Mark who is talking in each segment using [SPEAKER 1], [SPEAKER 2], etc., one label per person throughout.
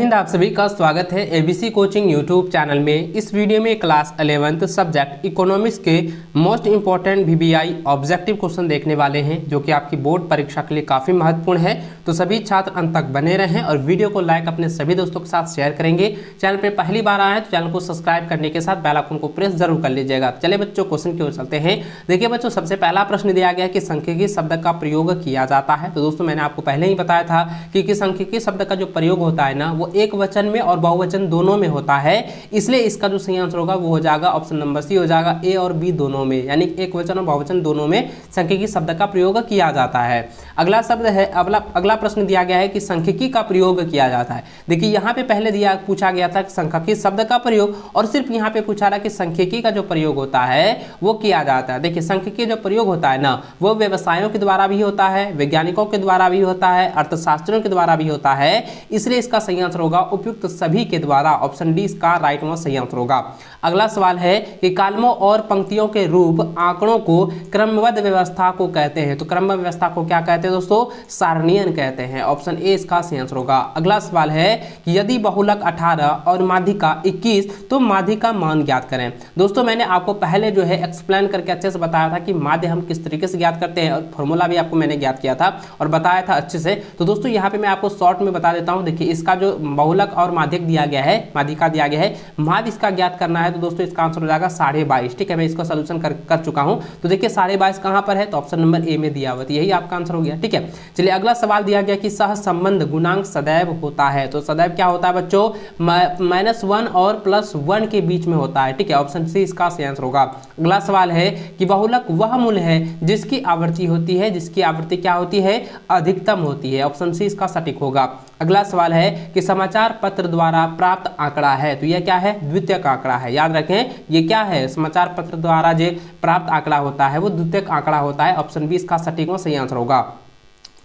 [SPEAKER 1] हिंद, आप सभी का स्वागत है एबीसी कोचिंग यूट्यूब चैनल में। इस वीडियो में क्लास 11th सब्जेक्ट इकोनॉमिक्स के most important VBI objective question देखने वाले हैं, जो कि आपकी बोर्ड परीक्षा के लिए काफ़ी महत्वपूर्ण है। तो सभी छात्र अंत तक बने रहें और वीडियो को लाइक अपने सभी दोस्तों के साथ शेयर करेंगे। चैनल पर पहली बार आए तो चैनल को सब्सक्राइब करने के साथ बेल आइकन को प्रेस जरूर कर लीजिएगा। चलिए बच्चों, क्वेश्चन की ओर चलते हैं। देखिए बच्चों, सबसे पहला प्रश्न दिया गया कि सांख्यिकी शब्द का प्रयोग किया जाता है। तो दोस्तों, मैंने आपको पहले ही बताया था कि सांख्यिकी शब्द का जो प्रयोग होता है ना, वो एक वचन में और बहुवचन दोनों में होता है। इसलिए इसका जो सही आंसर होगा वो हो जाएगा ऑप्शन नंबर सी हो जाएगा, ए और बी दोनों में, यानी एक वचन और बहुवचन दोनों में सांख्यिकी शब्द का प्रयोग किया जाता है। अगला शब्द है, अगला प्रश्न दिया गया है कि सांख्यिकी का प्रयोग किया जाता है। देखिए यहाँ पे पहले पूछा गया था सांख्यिकी शब्द का प्रयोग, और सिर्फ यहाँ पे पूछा रहा कि सांख्यिकी का जो प्रयोग होता है वो किया जाता है। देखिए सांख्यिकी जो प्रयोग होता है ना, वो व्यवसायों के द्वारा भी होता है, वैज्ञानिकों के द्वारा भी होता है, अर्थशास्त्रियों के द्वारा भी होता है। इसलिए इसका सही आंसर होगा उपयुक्त सभी के द्वारा, ऑप्शन डी इसका राइट व सही आंसर होगा। अगला सवाल है कि कॉलमों और पंक्तियों के रूप आंकड़ों को क्रमबद्ध व्यवस्था को कहते हैं। तो क्रमबद्ध व्यवस्था को क्या कहते हैं दोस्तों? सारणीयन कहते हैं। ऑप्शन ए इसका सही आंसर होगा। अगला सवाल है कि यदि बहुलक 18 और माध्यिका 21 तो माध्य का मान ज्ञात करें। दोस्तों, मैंने आपको पहले जो है एक्सप्लेन करके अच्छे से बताया था कि माध्य हम किस तरीके से ज्ञात करते हैं, और फॉर्मूला भी आपको मैंने ज्ञात किया था और बताया था अच्छे से। तो दोस्तों यहाँ पे मैं आपको शॉर्ट में बता देता हूँ। देखिए इसका जो बहुलक और माध्यिक दिया गया है, माध्यिका दिया गया है, माध्य इसका ज्ञात करना है। तो दोस्तों इसका आंसर हो जाएगा 22.5। ठीक है, मैं इसका सोल्यूशन कर चुका हूं। तो देखिए 22.5 कहां पर है? तो ऑप्शन नंबर ए में दिया हुआ, तो यही आपका आंसर हो गया। ठीक है, चलिए अगला सवाल दिया गया कि सहसंबंध गुणांक सदैव होता है। तो सदैव क्या होता है बच्चों? -1 और +1 के बीच में होता है। ठीक है, ऑप्शन सी इसका सही आंसर होगा। अगला सवाल है कि बहुलक वह मूल्य है जिसकी आवृत्ति होती है, जिसकी आवृत्ति क्या होती है? अधिकतम होती है। ऑप्शन सी इसका सटीक होगा। अगला सवाल है कि समाचार पत्र द्वारा प्राप्त आंकड़ा है। तो यह क्या है? द्वितीयक आंकड़ा है। याद रखें, ये क्या है? समाचार पत्र द्वारा जो प्राप्त आंकड़ा होता है वो द्वितीयक आंकड़ा होता है। ऑप्शन बी इसका सटीक व सही आंसर होगा।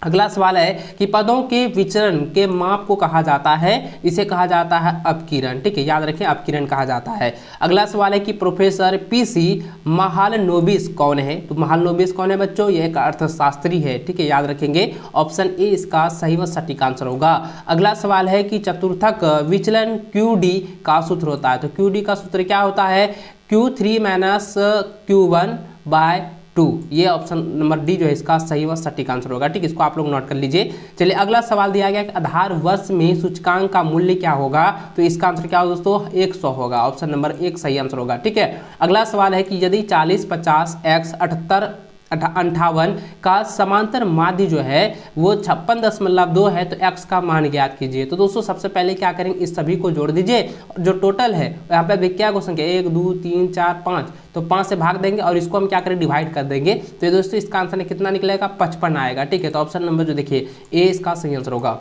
[SPEAKER 1] अगला सवाल है कि पदों के विचरण के माप को कहा जाता है, इसे कहा जाता है अपकिरण। ठीक है, याद रखें अपकिरण कहा जाता है। अगला सवाल है कि प्रोफेसर पीसी महालनोबिस कौन है? तो महालनोबिस कौन है बच्चों? ये एक अर्थशास्त्री है। ठीक है, याद रखेंगे, ऑप्शन ए इसका सही व सटीक आंसर होगा। अगला सवाल है कि चतुर्थक विचलन QD का सूत्र होता है। तो QD का सूत्र क्या होता है? Q3 - Q1/2। ये ऑप्शन नंबर डी जो है इसका सही व सटीक आंसर होगा। ठीक, इसको आप लोग नोट कर लीजिए। चलिए अगला सवाल दिया गया कि आधार वर्ष में सूचकांक का मूल्य क्या होगा? तो इसका आंसर क्या होगा दोस्तों? 100 होगा। ऑप्शन नंबर 1 सही आंसर होगा। ठीक है, अगला सवाल है कि यदि 40, 50, x 78, 58 का समांतर माध्य जो है वो 56.2 है, तो x का मान ज्ञात कीजिए। तो दोस्तों सबसे पहले क्या करेंगे, इस सभी को जोड़ दीजिए। जो टोटल है यहाँ पे देखिए क्या क्वेश्चन है, 1 2 3 4 5, तो 5 से भाग देंगे और इसको हम क्या करें? डिवाइड कर देंगे। तो ये दोस्तों इसका आंसर कितना निकलेगा? 55 आएगा। ठीक है, तो ऑप्शन नंबर जो देखिए ए इसका सही आंसर होगा।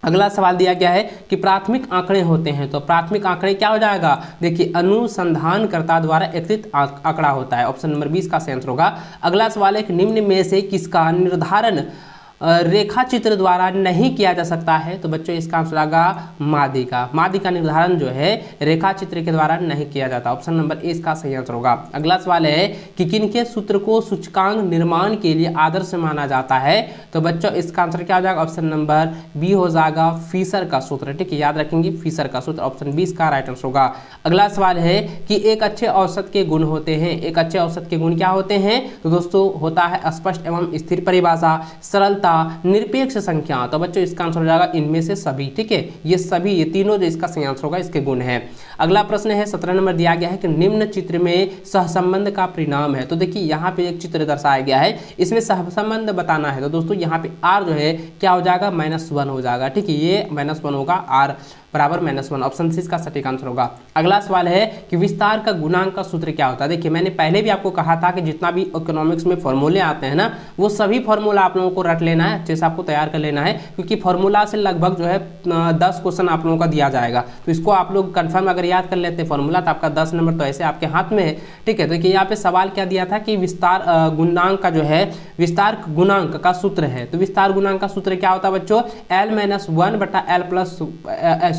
[SPEAKER 1] अगला सवाल दिया गया है कि प्राथमिक आंकड़े होते हैं। तो प्राथमिक आंकड़े क्या हो जाएगा? देखिए अनुसंधानकर्ता द्वारा एकत्रित आंकड़ा होता है। ऑप्शन नंबर 20 का सही आंसर होगा। अगला सवाल है कि निम्न में से किसका निर्धारण रेखा चित्र द्वारा नहीं किया जा सकता है? तो बच्चों इसका आंसर आएगा माध्य का। माध्य का निर्धारण जो है रेखा चित्र के द्वारा नहीं किया जाता। ऑप्शन नंबर ए इसका सही आंसर होगा। अगला सवाल है कि किनके सूत्र को सूचकांक निर्माण के लिए आदर्श माना जाता है? तो बच्चों इसका आंसर क्या हो जाएगा? ऑप्शन नंबर बी हो जाएगा, फिशर का सूत्र। ठीक है, याद रखेंगे फिशर का सूत्र। ऑप्शन 20 का राइट आंसर होगा। अगला सवाल है कि एक अच्छे औसत के गुण होते हैं। एक अच्छे औसत के गुण क्या होते हैं? तो दोस्तों होता है स्पष्ट एवं स्थिर परिभाषा, सरलता, निरपेक्ष संख्या। तो बच्चों इसका आंसर हो जाएगा इनमें से सभी। ठीक है, ये सभी, ये तीनों जो इसका सही आंसर होगा इसके गुण हैं। अगला प्रश्न है 17 नंबर दिया गया है कि निम्न चित्र में सहसंबंध का परिणाम है। तो देखिए यहाँ पे एक चित्र दर्शाया गया है, इसमें सहसंबंध बताना है। तो दोस्तों यहाँ पे r जो है क्या हो जाएगा? -1 हो जाएगा। ठीक है, ये -1 होगा, r बराबर -1। ऑप्शन सी इसका सटीक आंसर होगा। अगला सवाल है कि विस्तार का गुणांक का सूत्र क्या होता है? देखिए मैंने पहले भी आपको कहा था कि जितना भी इकोनॉमिक्स में फॉर्मूले आते हैं ना, वो सभी फॉर्मूला आप लोगों को रट लेना है, अच्छे से आपको तैयार कर लेना है, क्योंकि फॉर्मूला से लगभग जो है 10 क्वेश्चन आप लोगों का दिया जाएगा। तो इसको आप लोग कन्फर्म अगर याद कर लेते हैं फॉर्मूला, तो आपका 10 नंबर तो ऐसे आपके हाथ में है। ठीक है, तो देखिए यहाँ पे सवाल क्या दिया था कि विस्तार गुणांक का जो है विस्तार गुणांक का सूत्र है। तो विस्तार गुणांक का सूत्र क्या होता है बच्चों? L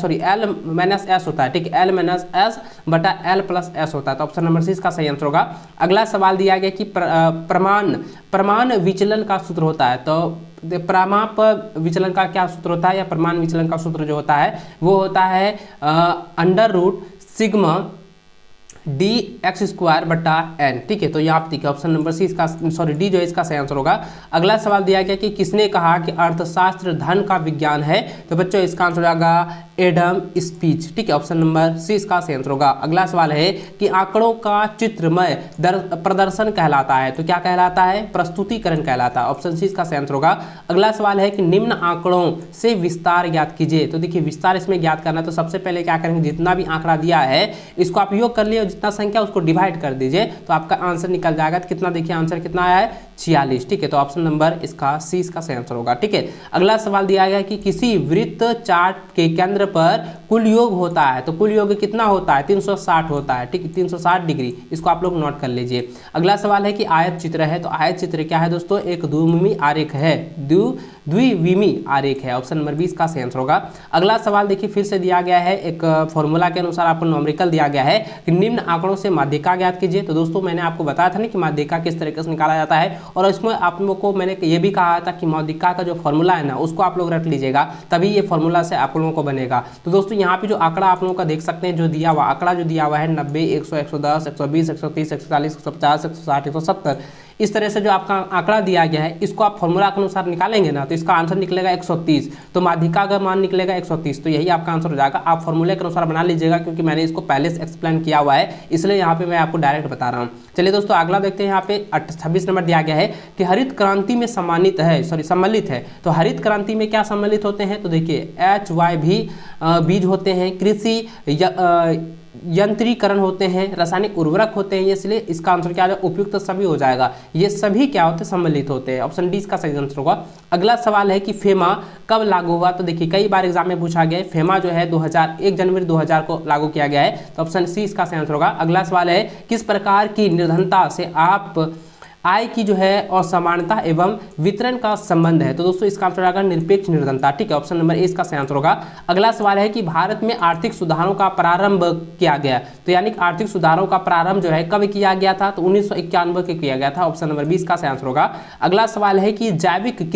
[SPEAKER 1] - 1/L+S होता है। ठीक है, L-S/L+S होता है। तो ऑप्शन नंबर सी इसका सही आंसर होगा। अगला सवाल दिया गया कि प्रमाण विचलन का सूत्र होता है। तो परिमाप विचलन का क्या सूत्र होता है, या परिमाण विचलन का सूत्र जो होता है वो होता है under root sigma D X square बटा एन। ठीक है, तो यहाँ पे देखिए ऑप्शन नंबर सी इसका, सॉरी डी जो है इसका सही आंसर होगा। अगला सवाल दिया गया कि किसने कहा कि अर्थशास्त्र धन का विज्ञान है, तो बच्चों इसका आंसर हो जाएगा एडम स्पीच। ठीक है, ऑप्शन नंबर सी इसका सही आंसर होगा। अगला सवाल है कि आंकड़ों का चित्रमय प्रदर्शन कहलाता है, तो क्या कहलाता है, प्रस्तुतिकरण कहलाता है। ऑप्शन सी इसका सही आंसर होगा। अगला सवाल है कि निम्न आंकड़ों से विस्तार ज्ञात कीजिए, तो देखिए विस्तार इसमें ज्ञात करना, तो सबसे पहले क्या करेंगे, जितना भी आंकड़ा दिया है इसको आप योग कर लिए, जितना संख्या उसको डिवाइड कर दीजिए तो आपका आंसर निकल जाएगा। तो कितना, देखिए आंसर कितना आया है, 46। ठीक है, तो ऑप्शन नंबर इसका सी इसका सही आंसर होगा। ठीक है, अगला सवाल दिया गया कि किसी वृत्त चार्ट के केंद्र पर कुल योग होता है, तो कुल योग कितना होता है, 360 होता है। ठीक है, 360 डिग्री, इसको आप लोग नोट कर लीजिए। अगला सवाल है कि आयत चित्र है, तो आयत चित्र क्या है दोस्तों, एक द्विविमी आरेख है, द्विविमी आरेख है। ऑप्शन नंबर 20 का सही आंसर होगा। अगला सवाल देखिए फिर से दिया गया है, एक फॉर्मूला के अनुसार आपको न्यूमेरिकल दिया गया है कि निम्न आंकड़ों से माध्यिका ज्ञात कीजिए। तो दोस्तों मैंने आपको बताया था ना कि माध्यिका किस तरीके से निकाला जाता है, और इसमें आप लोगों को मैंने ये भी कहा था कि माध्यिका का जो फॉर्मूला है ना उसको आप लोग रट लीजिएगा, तभी ये फॉर्मूला से आप लोगों को बनेगा। तो दोस्तों यहाँ पे जो आंकड़ा आप लोगों का देख सकते हैं, जो दिया हुआ आंकड़ा जो दिया हुआ है 90, 100, 110, 120, 130, 140, 150, 160, 170, इस तरह से जो आपका आंकड़ा दिया गया है इसको आप फॉर्मूला के अनुसार निकालेंगे ना, तो इसका आंसर निकलेगा 130। तो माध्यिका का मान निकलेगा 130, तो यही आपका आंसर हो जाएगा। आप फॉर्मूले के अनुसार बना लीजिएगा, क्योंकि मैंने इसको पहले से एक्सप्लेन किया हुआ है, इसलिए यहाँ पे मैं आपको डायरेक्ट बता रहा हूँ। चलिए दोस्तों अगला देखते हैं। यहाँ पे 26 नंबर दिया गया है कि हरित क्रांति में सम्मिलित है, तो हरित क्रांति में क्या सम्मिलित होते हैं, तो देखिए HY भी बीज होते हैं, कृषि यंत्रीकरण होते हैं, रासायनिक उर्वरक होते हैं, इसलिए इसका आंसर क्या है, उपयुक्त सभी हो जाएगा। ये सभी क्या होते हैं, सम्मिलित होते हैं। ऑप्शन डी इसका सही आंसर होगा। अगला सवाल है कि फेमा कब लागू हुआ, तो देखिए कई बार एग्जाम में पूछा गया है, फेमा जो है 1 जनवरी 2000 को लागू किया गया है, तो ऑप्शन सी इसका सही आंसर होगा। अगला सवाल है किस प्रकार की निर्धनता से आप आय की जो है असमानता एवं वितरण का संबंध है, तो दोस्तों इसका आंसर आएगा निरपेक्ष निर्धनता। ठीक है, ऑप्शन नंबर ए इसका सही आंसर होगा। अगला सवाल है कि भारत में आर्थिक सुधारों का प्रारंभ किया गया, तो यानी आर्थिक सुधारों का प्रारंभ जो है कब किया गया था, तो 1991 के किया गया था। ऑप्शन नंबर 20 का सही आंसर होगा। अगला सवाल है कि जैविक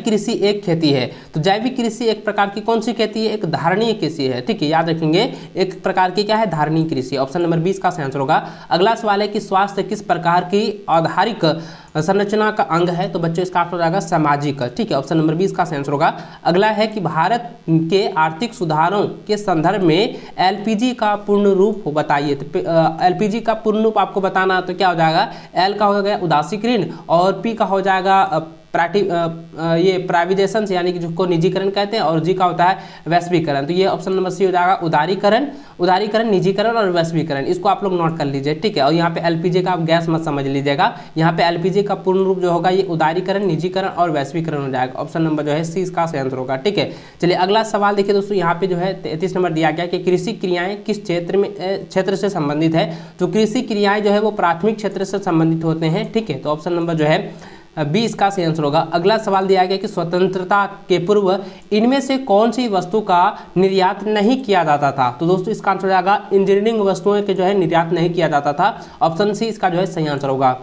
[SPEAKER 1] कृषि एक खेती है, तो जैविक कृषि एक प्रकार की कौन सी खेती है, एक धारणीय कृषि है। ठीक है, याद रखेंगे एक प्रकार की क्या है, धारणीय कृषि। ऑप्शन नंबर 20 का सही आंसर होगा। अगला सवाल है कि स्वास्थ्य किस प्रकार की आधारिक संरचना का अंग है, तो बच्चों इसका आंसर हो जाएगा सामाजिक। ठीक है, ऑप्शन नंबर 20 का सही आंसर होगा। अगला है कि भारत के आर्थिक सुधारों के संदर्भ में एलपीजी का पूर्ण रूप बताइए, तो एलपीजी का पूर्ण रूप आपको बताना, तो क्या हो जाएगा, एल का हो गया उदासीकरण, और पी का हो जाएगा ये प्राइवेटाइजेशन यानी कि जिसको निजीकरण कहते हैं, और जी का होता है वैश्वीकरण। तो ये ऑप्शन नंबर सी हो जाएगा उदारीकरण, निजीकरण और वैश्वीकरण। इसको आप लोग नोट कर लीजिए। ठीक है, और यहाँ पे एलपीजी का आप गैस मत समझ लीजिएगा, यहाँ पे एलपीजी का पूर्ण रूप जो होगा ये उदारीकरण, निजीकरण और वैश्वीकरण हो जाएगा। ऑप्शन नंबर जो है सी इसका सही आंसर होगा। ठीक है, चलिए अगला सवाल देखिए दोस्तों, यहाँ पे जो है 33 नंबर दिया गया कि कृषि क्रियाएं किस क्षेत्र से संबंधित है, तो कृषि क्रियाएं जो है वो प्राथमिक क्षेत्र से संबंधित होते हैं। ठीक है, तो ऑप्शन नंबर जो है 20 इसका सही आंसर होगा। अगला सवाल दिया गया कि स्वतंत्रता के पूर्व इनमें से कौन सी वस्तु का निर्यात नहीं किया जाता था, तो दोस्तों इसका आंसर हो जाएगा इंजीनियरिंग वस्तुओं के जो है निर्यात नहीं किया जाता था। ऑप्शन सी इसका जो है सही आंसर होगा।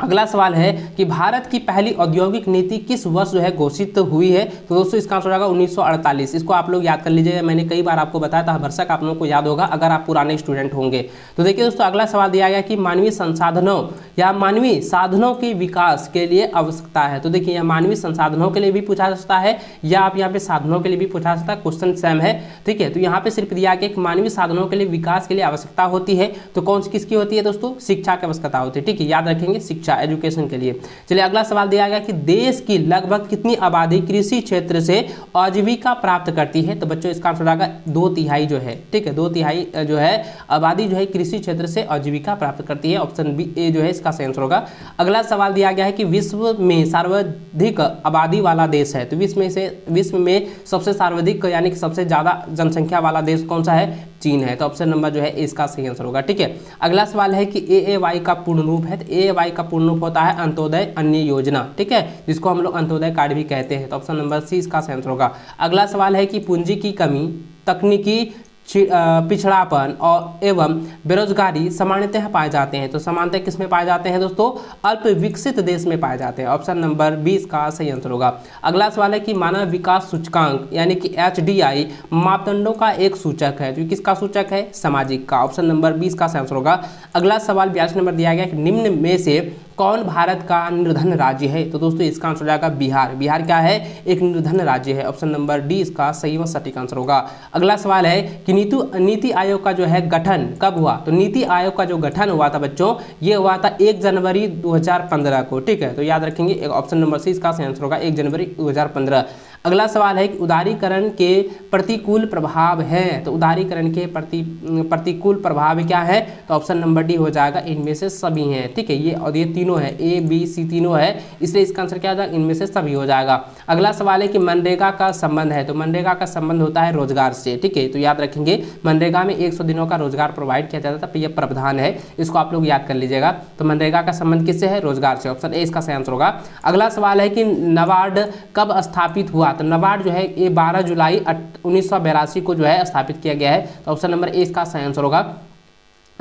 [SPEAKER 1] अगला सवाल है कि भारत की पहली औद्योगिक नीति किस वर्ष जो है घोषित हुई है, तो दोस्तों इसका आंसर होगा 1948। इसको आप लोग याद कर लीजिएगा, मैंने कई बार आपको बताया था, भरसक आप लोगों को याद होगा अगर आप पुराने स्टूडेंट होंगे। तो देखिए दोस्तों अगला सवाल दिया गया कि मानवीय संसाधनों या मानवीय साधनों के विकास के लिए आवश्यकता है, तो देखिए यह मानवीय संसाधनों के लिए भी पूछा जा सकता है, या आप यहाँ पे साधनों के लिए भी पूछा जा सकता है, क्वेश्चन सेम है। ठीक है, तो यहाँ पे सिर्फ दिया गया कि मानवीय साधनों के लिए विकास के लिए आवश्यकता होती है, तो कौन सी किसकी होती है दोस्तों, शिक्षा की आवश्यकता होती है। ठीक है, याद रखेंगे शिक्षा, एजुकेशन के लिए। चलिए अगला सवाल दिया गया कि देश की लगभग कितनी आबादी कृषि क्षेत्र से आजीविका प्राप्त करती है, तो बच्चों इसका आंसर आएगा 2/3 जो है। ठीक है, 2/3 जो है आबादी जो है कृषि क्षेत्र से आजीविका प्राप्त करती है। ऑप्शन बी ए जो है इसका सही आंसर होगा। अगला सवाल दिया गया है कि विश्व में सर्वाधिक आबादी वाला देश है, तो विश्व में सबसे सर्वाधिक यानी कि सबसे ज्यादा जनसंख्या वाला देश कौन सा है, चीन है। तो ऑप्शन नंबर जो है इसका सही आंसर होगा। ठीक है, अगला सवाल है कि AAY का पूर्ण रूप है, तो AAY का पूर्ण रूप होता है अंत्योदय अन्य योजना। ठीक है, जिसको हम लोग अंत्योदय कार्ड भी कहते हैं, तो ऑप्शन नंबर सी इसका सही आंसर होगा। अगला सवाल है कि पूंजी की कमी तकनीकी पिछड़ापन और एवं बेरोजगारी सामान्यतः पाए जाते हैं। तो सामान्यतः किस में पाए जाते हैं दोस्तों? अल्प विकसित देश में पाए जाते हैं। ऑप्शन नंबर 20 का सही आंसर होगा। अगला सवाल है कि मानव विकास सूचकांक यानी कि HDI मापदंडों का एक सूचक है, जो किसका सूचक है? सामाजिक का। ऑप्शन नंबर 20 का सही आंसर होगा। अगला सवाल 82 नंबर दिया गया कि निम्न में से कौन भारत का निर्धन राज्य है? तो दोस्तों इसका आंसर हो जाएगा बिहार। बिहार क्या है? एक निर्धन राज्य है। ऑप्शन नंबर डी इसका सही व सटीक आंसर होगा। अगला सवाल है कि नीति आयोग का जो है गठन कब हुआ? तो नीति आयोग का जो गठन हुआ था बच्चों, ये हुआ था 1 जनवरी 2015 को। ठीक है, तो याद रखेंगे ऑप्शन नंबर सी इसका सही आंसर होगा, 1 जनवरी 2015। अगला सवाल है कि उदारीकरण के प्रतिकूल प्रभाव है। तो उदारीकरण के प्रतिकूल प्रभाव क्या है? तो ऑप्शन नंबर डी हो जाएगा, इनमें से सभी हैं। ठीक है, ये और ये तीनों है, ए बी सी तीनों है, इसलिए इसका आंसर क्या हो जाएगा? इनमें से सभी हो जाएगा। अगला सवाल है कि मनरेगा का संबंध है। तो मनरेगा का संबंध होता है रोजगार से। ठीक है, तो याद रखेंगे मनरेगा में 100 दिनों का रोजगार प्रोवाइड किया जाता था, यह प्रावधान है, इसको आप लोग याद कर लीजिएगा। तो मनरेगा का संबंध किससे है? रोजगार से। ऑप्शन ए इसका सही आंसर होगा। अगला सवाल है कि नाबार्ड कब स्थापित हुआ? तो नाबार्ड जो है ये 12 जुलाई 1982 को जो है स्थापित किया गया है। तो ऑप्शन नंबर ए इसका सही आंसर होगा।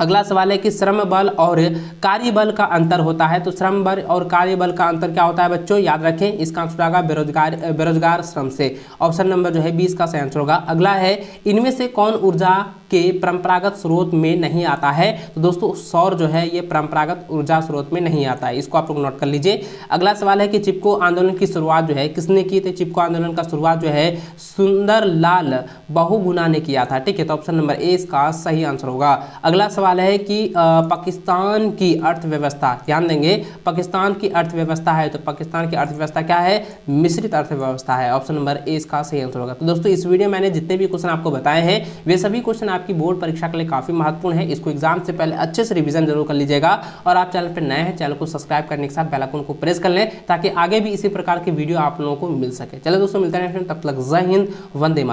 [SPEAKER 1] अगला सवाल है कि श्रम बल और कार्यबल का अंतर होता है। तो श्रम बल और कार्यबल का अंतर क्या होता है बच्चों? याद रखें, इसका आंसर होगा बेरोजगार श्रम से। ऑप्शन नंबर जो है 20 का सही आंसर होगा। अगला है इनमें से कौन ऊर्जा के परंपरागत स्रोत में नहीं आता है? तो दोस्तों सौर जो है ये परंपरागत ऊर्जा स्रोत में नहीं आता है, इसको आप लोग नोट कर लीजिए। अगला सवाल है कि चिपको आंदोलन की शुरुआत जो है किसने की थी? चिपको आंदोलन का शुरुआत जो है सुंदरलाल बहुगुणा ने किया था। ठीक है, तो ऑप्शन नंबर ए इसका सही आंसर होगा। अगला सवाल है कि पाकिस्तान की अर्थव्यवस्था, ध्यान देंगे पाकिस्तान की अर्थव्यवस्था है, तो पाकिस्तान की अर्थव्यवस्था क्या है? मिश्रित अर्थव्यवस्था है। ऑप्शन नंबर ए इसका सही आंसर होगा। तो दोस्तों इस वीडियो में मैंने जितने भी क्वेश्चन आपको बताए हैं वे सभी क्वेश्चन आपकी बोर्ड परीक्षा के लिए काफी महत्वपूर्ण है। इसको एग्जाम से पहले अच्छे से रिवीजन जरूर कर लीजिएगा। और आप चैनल पर नए हैं, चैनल को सब्सक्राइब करने के साथ बेल आइकन को प्रेस कर लें, ताकि आगे भी इसी प्रकार की वीडियो आप लोगों को मिल सके। चलो दोस्तों मिलते हैं, तब तक जय हिंद, वंदे मातरम।